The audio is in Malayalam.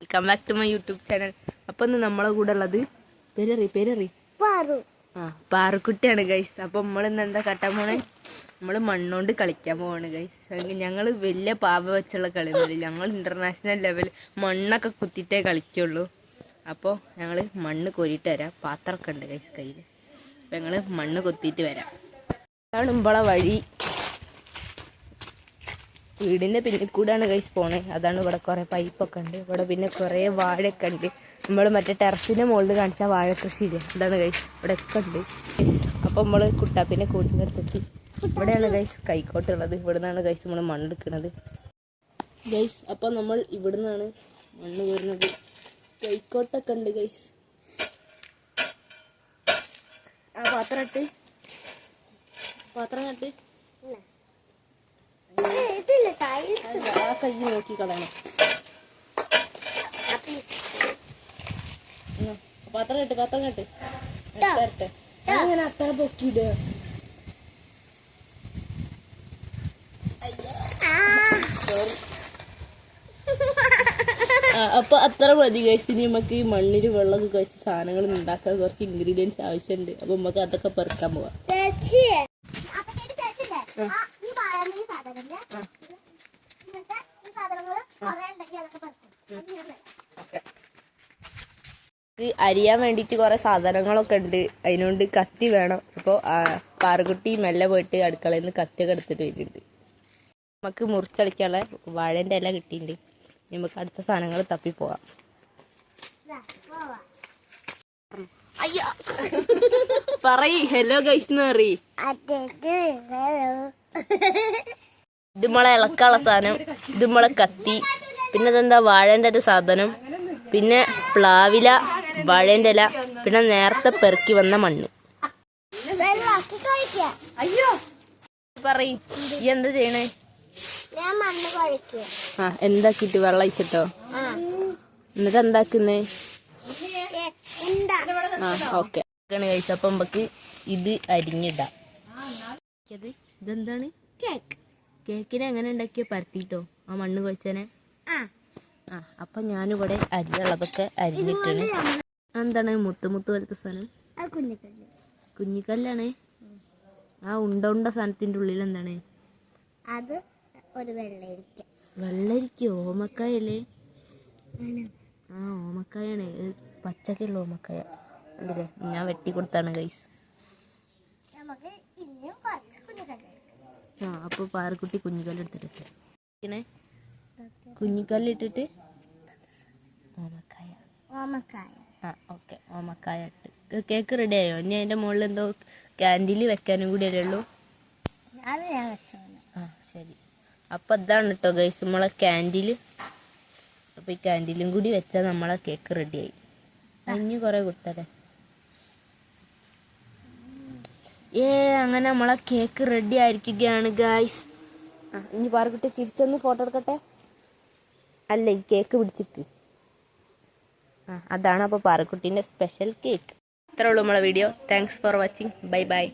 Welcome back to my YouTube channel. അപ്പം ഇന്ന് നമ്മളെ കൂടെ ഉള്ളത് പേരറി പാറുക്കുട്ടിയാണ് ഗൈസ്. അപ്പം നമ്മളിന്ന് എന്താ കട്ടാൻ പോണേ? നമ്മൾ മണ്ണോണ്ട് കളിക്കാൻ പോവാണ് ഗൈസ്. ഞങ്ങൾ വലിയ പാവ വെച്ചുള്ള കളിയൊന്നുമില്ല, ഞങ്ങൾ ഇന്റർനാഷണൽ ലെവൽ മണ്ണൊക്കെ കുത്തിയിട്ടേ കളിക്കുള്ളൂ. അപ്പോൾ ഞങ്ങൾ മണ്ണ് കോരിയിട്ട് വരാം. പാത്രമൊക്കെ ഉണ്ട് ഗൈസ് കയ്യിൽ. അപ്പം ഞങ്ങൾ മണ്ണ് കൊത്തിയിട്ട് വരാം. അതാണ് ഇമ്പളെ വഴി. വീടിൻ്റെ പിന്നിൽ കൂടെയാണ് ഗൈസ് പോണേ. അതാണ് ഇവിടെ കുറേ പൈപ്പൊക്കെ ഉണ്ട്. ഇവിടെ പിന്നെ കുറേ വാഴയൊക്കെ ഉണ്ട്. നമ്മൾ മറ്റേ ടെറസിൻ്റെ മുകളിൽ കാണിച്ചാൽ വാഴ കൃഷിയില്ലേ, അതാണ് ഗൈസ് ഇവിടെ ഒക്കെ ഉണ്ട്. അപ്പോൾ നമ്മൾ കുട്ടാപ്പിനെ കൂട്ടിനടുത്തെത്തി. ഇവിടെയാണ് ഗൈസ് കൈക്കോട്ടുള്ളത്. ഇവിടെ നിന്നാണ് ഗൈസ് നമ്മൾ മണ്ണെടുക്കുന്നത് ഗൈസ്. അപ്പോൾ നമ്മൾ ഇവിടെ നിന്നാണ് മണ്ണ് കോരുന്നത്. കൈക്കോട്ടൊക്കെ ഉണ്ട് ഗൈസ്. ആ പാത്രം കെട്ട് ആ കൈ നോക്കി കളയണം. പാത്രം കെട്ട് അങ്ങനെ അത്ര പൊക്കിയിടുക. അപ്പൊ അത്ര മതി ഗൈസ്. ഇനി നമുക്ക് ഈ മണ്ണിൽ വെള്ളമൊക്കെ കഴിച്ച് സാധനങ്ങൾ ഉണ്ടാക്കാൻ കുറച്ച് ഇൻഗ്രീഡിയൻസ് ആവശ്യമുണ്ട്. അപ്പൊ നമുക്ക് അതൊക്കെ പെറുക്കാൻ പോവാം. അരിയാൻ വേണ്ടിയിട്ട് കുറെ സാധനങ്ങളൊക്കെ ഉണ്ട്. അതിനോണ്ട് കത്തി വേണം. അപ്പോൾ പാറുകുട്ടി മെല്ലെ പോയിട്ട് അടുക്കളയിൽ നിന്ന് കത്തിയൊക്കെ എടുത്തിട്ട് വരുന്നുണ്ട്. നമുക്ക് മുറിച്ചടിക്കാനുള്ള വാഴേൻ്റെ ഇല കിട്ടിയിട്ടുണ്ട്. നമുക്ക് അടുത്ത സാധനങ്ങൾ തപ്പിപ്പോവാം. പറയ് ഹലോ ഗൈസ് എന്ന് പറയ്. ഇത് നമ്മളെ ഇളക്കാനുള്ള സാധനം, ഇത് നമ്മളെ കത്തി, പിന്നെ അതെന്താ വാഴേൻ്റെ ഒരു സാധനം, പിന്നെ പ്ലാവില, വാഴേൻ്റെ ഇല, പിന്നെ നേരത്തെ പെറുക്കി വന്ന മണ്ണ്. പറയ് ഈ എന്താ ചെയ്യണേ? ആ എന്താക്കിട്ട് വെള്ളം ഒഴിച്ചിട്ടോ? എന്നിട്ട് എന്താക്കുന്നേ? ആ ഓക്കെ കഴിച്ച. അപ്പം നമുക്ക് ഇത് അരിഞ്ഞിടാം. ഇതെന്താണ്? കേക്കിനെ എങ്ങനെ ഉണ്ടാക്കിയ പരത്തിട്ടോ ആ മണ്ണ് കുഴച്ചനെ. ആ അപ്പം ഞാനിവിടെ അരിയുള്ളതൊക്കെ അരിഞ്ഞിട്ടാണ്. എന്താണ് മുത്ത് പോലത്തെ സാധനം? കുഞ്ഞിക്കല്ലാണ്. ആ ഉണ്ട സാധനത്തിന്റെ ഉള്ളിൽ എന്താണ്? അത് ഒരു വെള്ളരിക്ക. ഓമക്കായല്ലേ? ആ ഓമക്കായാണ്. പച്ചക്കുള്ള ഓമക്കായ ഉണ്ടല്ലേ. ഞാൻ വെട്ടിക്കൊടുത്താണ് ഗൈസ്. ആ അപ്പോൾ പാറക്കുട്ടി കുഞ്ഞിക്കല്ലെടുത്തിട്ട് ഇങ്ങനെ കുഞ്ഞിക്കല്ലിട്ടിട്ട് ഓമക്കായ. ആ ഓക്കെ ഓമക്കായ ഇട്ട് കേക്ക് റെഡി ആയോ? ഇനി അതിൻ്റെ മുകളിൽ എന്തോ ക്യാൻഡിൽ വെക്കാനും കൂടി അല്ലേ ഉള്ളൂ? ആ ശരി. അപ്പം അതാണ് കേട്ടോ ഗൈസ് നമ്മളെ ക്യാൻഡിൽ. അപ്പോൾ ഈ ക്യാൻഡിലും കൂടി വെച്ചാൽ നമ്മളെ കേക്ക് റെഡിയായി. ഇനി കുറേ കുത്തല്ലേ. അങ്ങനെ നമ്മളെ കേക്ക് റെഡി ആയിരിക്കുകയാണ് ഗൈസ്. ഇനി പാറക്കുട്ടി ചിരിച്ചൊന്ന് ഫോട്ടോ എടുക്കട്ടെ. അല്ല ഈ കേക്ക് പിടിച്ചിട്ട്. അതാണ് അപ്പോൾ പാറക്കുട്ടീൻ്റെ സ്പെഷ്യൽ കേക്ക്. ഇത്രേ ഉള്ളൂ നമ്മളെ video. Thanks for watching. Bye bye.